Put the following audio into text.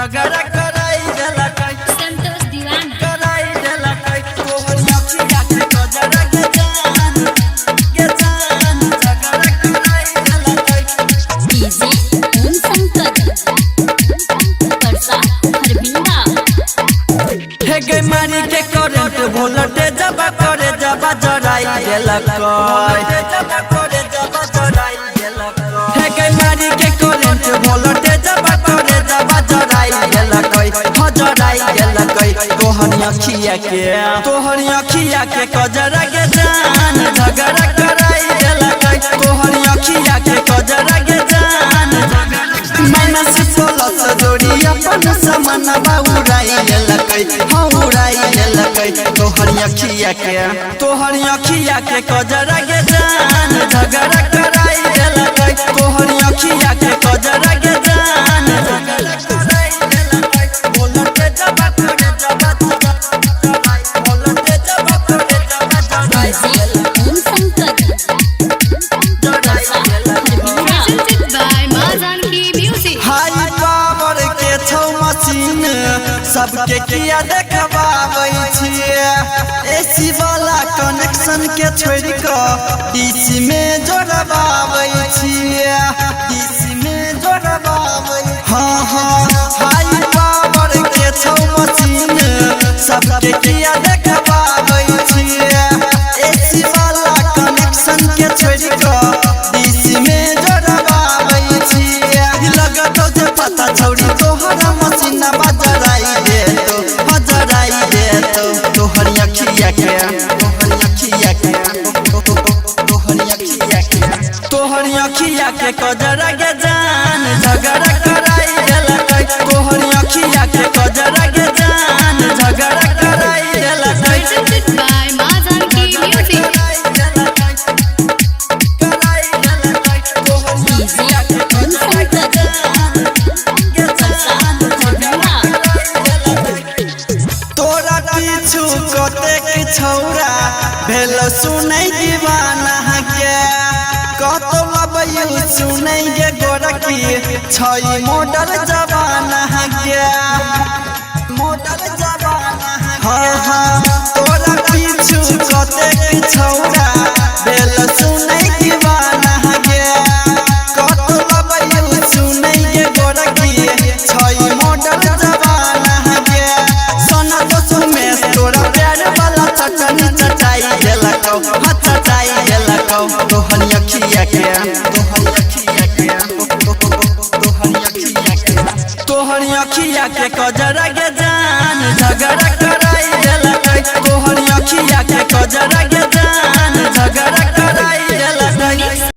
झगड़ा कराई देला कई संतोष दीवाना कराई देला कई तोहर अखिया के कजरा के जान झगड़ा कराई देला कई डीजे ओम शंकर परसा हरबिंदा हे गे मारी के करंट वोल्टेज जबा करे जबा जराई देला कई करे जबा जराई देला कई हे गे मारी के करंट वोल्टेज जबा करे जबा जराई देला कई हजराई देला कई तोहर अखिया के कजरा के जान झगड़ा कराई देला कई तोहर अखिया के कजरा के जान मैना से सोलस जोड़ी अपन समान बाउराई देला कई हउराई देला कई तोहर अखिया के कजरा के जान झगड़ा कराई देला कई तोहर अखिया के कजरा के जान झगड़ा कराई देला कई बोलते जबा करे जबा बोलते जबा करे जबा डीजे ओम शंकर परसा हरबिंदा presented by मां जानकी म्यूजिक हाई पावर के छौ मशीन सबके किया देखबाबै छियै एसी वाला कनेक्शन के छोड़ के डीसी में जोड़बाबै छियै डीसी में जोड़बाबै हां हाई पावर के छौ मशीन सबके किया देखबाबै छियै एसी वाला कनेक्शन के छोड़ के डीसी में जोड़बाबै छियै लगत जे पता छौड़ी तोहरा मशीन बजराई दे तो हजराई दे तो तोहर अखिया के कजरा के जान झगड़ा कराई देला कई तोहर अखिया के कजरा के जान झगड़ा कराई देला कई presented by मां जानकी म्यूजिक डीजे ओम शंकर परसा हरबिंदा तोरा पीछू कतेक छौरा भेल सुनै दीवाना के कतो लबयू सुनै गे गोरकी छै मॉडल जवाना के मॉडल जवाना हां तोरा पीछू कतेक छौरा भेल सुनै दीवाना के कतो लबयू सुनै गे गोरकी छै मॉडल जवाना के सोना दोसो में तोरा प्यार वाला चटनी चटाई देला कौ चटाई देला कौ तोहर अखिया के कजरा के जान झगड़ा